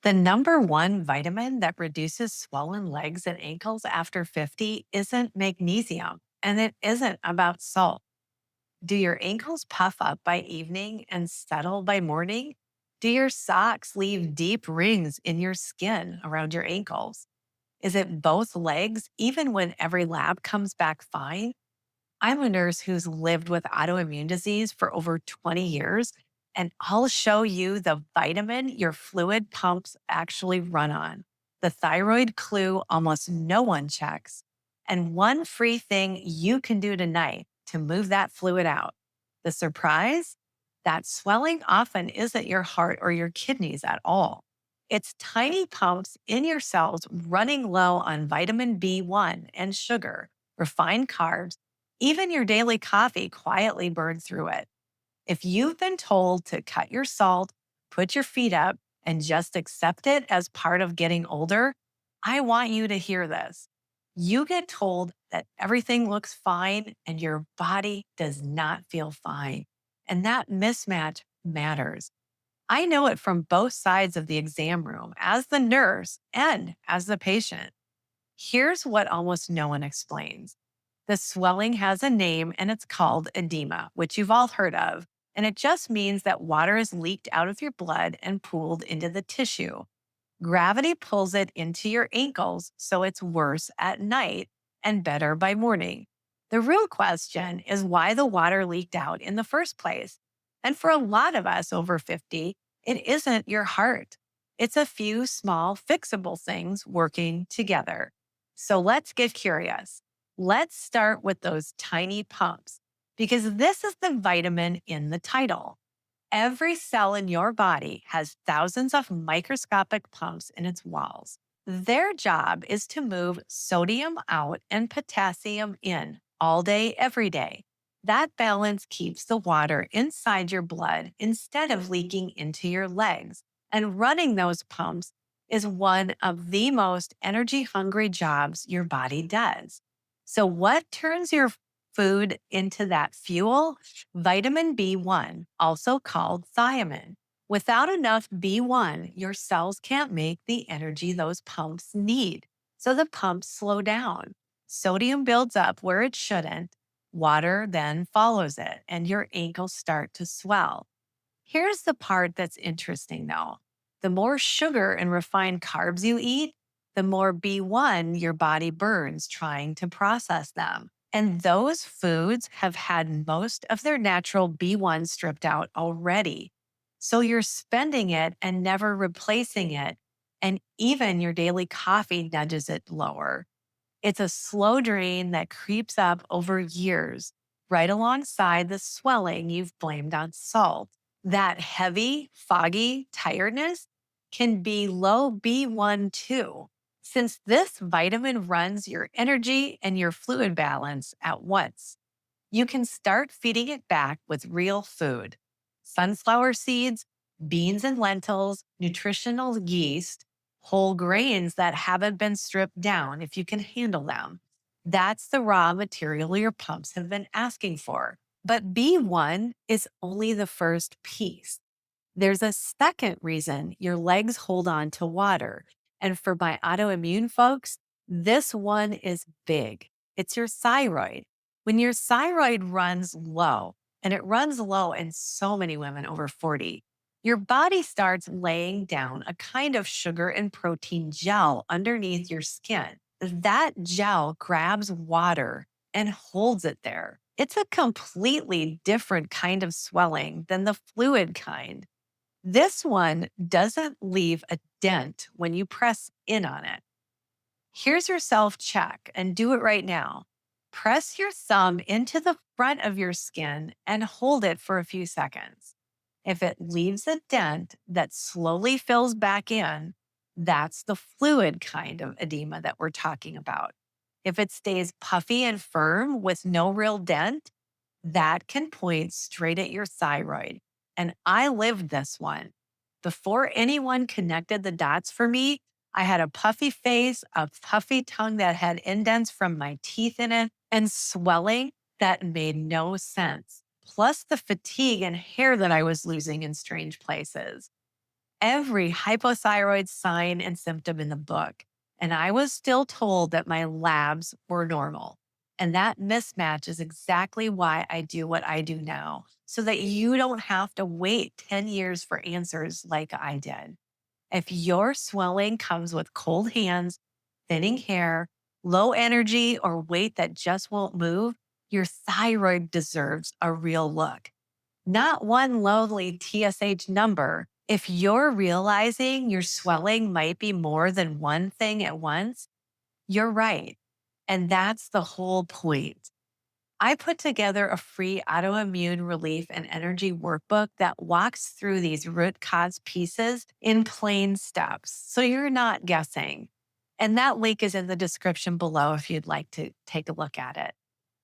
The number one vitamin that reduces swollen legs and ankles after 50 isn't magnesium, and it isn't about salt. Do your ankles puff up by evening and settle by morning? Do your socks leave deep rings in your skin around your ankles? Is it both legs, even when every lab comes back fine? I'm a nurse who's lived with autoimmune disease for over 20 years, and I'll show you the vitamin your fluid pumps actually run on, the thyroid clue almost no one checks, and one free thing you can do tonight to move that fluid out. The surprise? That swelling often isn't your heart or your kidneys at all. It's tiny pumps in your cells running low on vitamin B1 and sugar, refined carbs. Even your daily coffee quietly burns through it. If you've been told to cut your salt, put your feet up, and just accept it as part of getting older, I want you to hear this. You get told that everything looks fine and your body does not feel fine. And that mismatch matters. I know it from both sides of the exam room as the nurse and as the patient. Here's what almost no one explains. The swelling has a name and it's called edema, which you've all heard of. And it just means that water is leaked out of your blood and pooled into the tissue. Gravity pulls it into your ankles, so it's worse at night and better by morning. The real question is why the water leaked out in the first place. And for a lot of us over 50, it isn't your heart. It's a few small fixable things working together. So let's get curious. Let's start with those tiny pumps because this is the vitamin in the title. Every cell in your body has thousands of microscopic pumps in its walls. Their job is to move sodium out and potassium in all day, every day. That balance keeps the water inside your blood instead of leaking into your legs. And running those pumps is one of the most energy hungry jobs your body does. So, what turns your food into that fuel? Vitamin B1, also called thiamine. Without enough B1, your cells can't make the energy those pumps need. So the pumps slow down. Sodium builds up where it shouldn't. Water then follows it, and your ankles start to swell. Here's the part that's interesting though. The more sugar and refined carbs you eat, the more B1 your body burns trying to process them. And those foods have had most of their natural B1 stripped out already. So you're spending it and never replacing it. And even your daily coffee nudges it lower. It's a slow drain that creeps up over years, right alongside the swelling you've blamed on salt. That heavy, foggy tiredness can be low B1 too, since this vitamin runs your energy and your fluid balance at once. You can start feeding it back with real food: sunflower seeds, beans and lentils, nutritional yeast, whole grains that haven't been stripped down if you can handle them. That's the raw material your pumps have been asking for. But B1 is only the first piece. There's a second reason your legs hold on to water. And for my autoimmune folks, this one is big. It's your thyroid. When your thyroid runs low, and it runs low in so many women over 40, your body starts laying down a kind of sugar and protein gel underneath your skin. That gel grabs water and holds it there. It's a completely different kind of swelling than the fluid kind. This one doesn't leave a dent when you press in on it. Here's your self check and do it right now. Press your thumb into the front of your skin and hold it for a few seconds. If it leaves a dent that slowly fills back in, that's the fluid kind of edema that we're talking about. If it stays puffy and firm with no real dent, that can point straight at your thyroid. And I lived this one. Before anyone connected the dots for me, I had a puffy face, a puffy tongue that had indents from my teeth in it, and swelling that made no sense. Plus the fatigue and hair that I was losing in strange places. every hypothyroid sign and symptom in the book. And I was still told that my labs were normal. And that mismatch is exactly why I do what I do now, so that you don't have to wait 10 years for answers like I did. If your swelling comes with cold hands, thinning hair, low energy, or weight that just won't move, your thyroid deserves a real look, not one lonely TSH number. If you're realizing your swelling might be more than one thing at once, you're right. And that's the whole point. I put together a free autoimmune relief and energy workbook that walks through these root cause pieces in plain steps. So you're not guessing. And that link is in the description below if you'd like to take a look at it.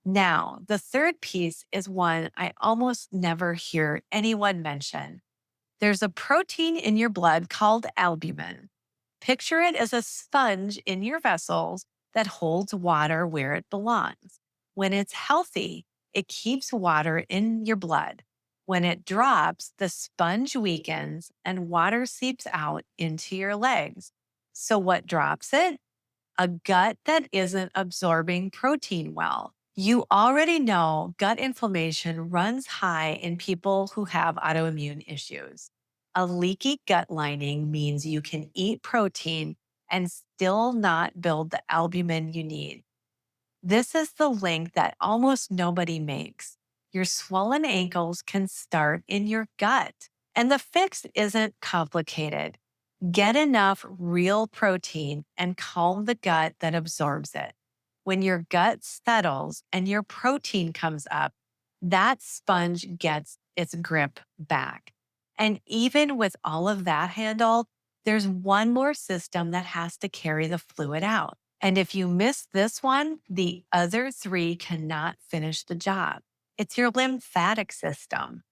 Now, the third piece is one I almost never hear anyone mention. There's a protein in your blood called albumin. Picture it as a sponge in your vessels that holds water where it belongs. When it's healthy, it keeps water in your blood. When it drops, the sponge weakens and water seeps out into your legs. So, what drops it? A gut that isn't absorbing protein well. You already know gut inflammation runs high in people who have autoimmune issues. A leaky gut lining means you can eat protein and still not build the albumin you need. This is the link that almost nobody makes. Your swollen ankles can start in your gut, and the fix isn't complicated. Get enough real protein and calm the gut that absorbs it. When your gut settles and your protein comes up, that sponge gets its grip back. And even with all of that handled, there's one more system that has to carry the fluid out. And if you miss this one, the other three cannot finish the job. It's your lymphatic system.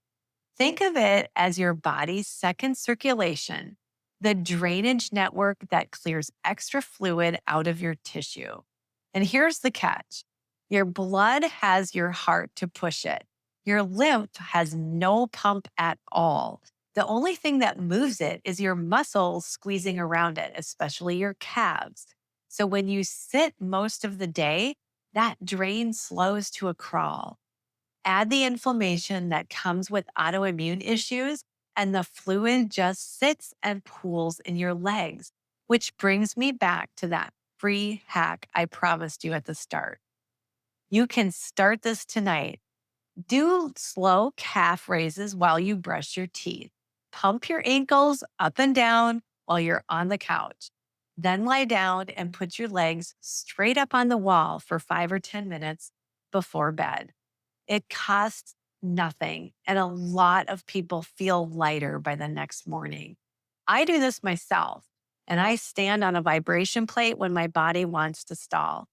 Think of it as your body's second circulation, the drainage network that clears extra fluid out of your tissue. And here's the catch: your blood has your heart to push it, your lymph has no pump at all. The only thing that moves it is your muscles squeezing around it, especially your calves. So when you sit most of the day, that drain slows to a crawl. Add the inflammation that comes with autoimmune issues, and the fluid just sits and pools in your legs, which brings me back to that free hack I promised you at the start. You can start this tonight. Do slow calf raises while you brush your teeth. Pump your ankles up and down while you're on the couch. Then lie down and put your legs straight up on the wall for 5 or 10 minutes before bed. It costs nothing, and a lot of people feel lighter by the next morning. I do this myself, and I stand on a vibration plate when my body wants to stall.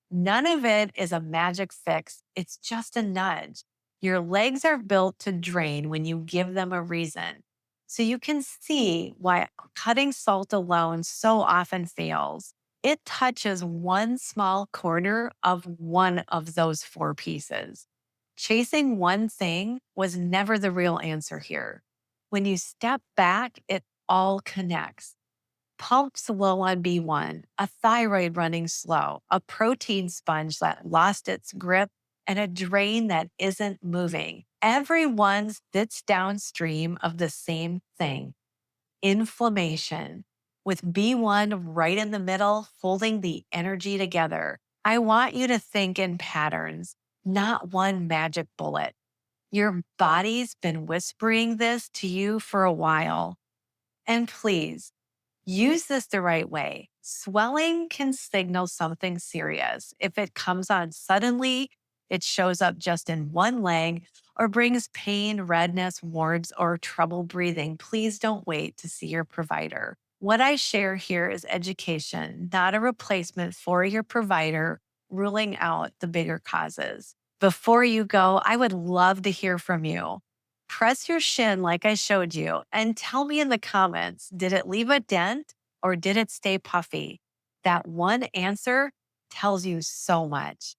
None of it is a magic fix, it's just a nudge. Your legs are built to drain when you give them a reason. So you can see why cutting salt alone so often fails. It touches one small corner of one of those four pieces. Chasing one thing was never the real answer here. When you step back, it all connects. Pump slow on B1, a thyroid running slow, a protein sponge that lost its grip, and a drain that isn't moving. Everyone sits downstream of the same thing: inflammation, with B1 right in the middle, holding the energy together. I want you to think in patterns, not one magic bullet. Your body's been whispering this to you for a while. And please, use this the right way. Swelling can signal something serious. If it comes on suddenly, it shows up just in one leg, or brings pain, redness, warts, or trouble breathing, please don't wait to see your provider. What I share here is education, not a replacement for your provider, ruling out the bigger causes. Before you go, I would love to hear from you. Press your shin like I showed you and tell me in the comments, did it leave a dent or did it stay puffy? That one answer tells you so much.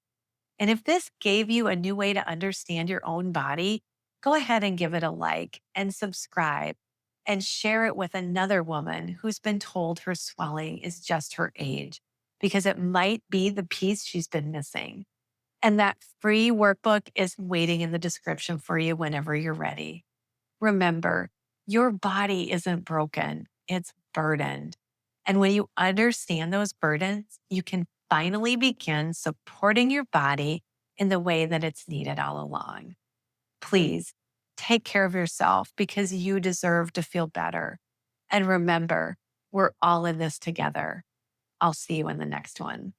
And if this gave you a new way to understand your own body, go ahead and give it a like and subscribe. and share it with another woman who's been told her swelling is just her age, because it might be the piece she's been missing. And that free workbook is waiting in the description for you whenever you're ready. Remember, your body isn't broken, it's burdened. And when you understand those burdens, you can finally begin supporting your body in the way that it's needed all along. Please take care of yourself because you deserve to feel better. And remember, we're all in this together. I'll see you in the next one.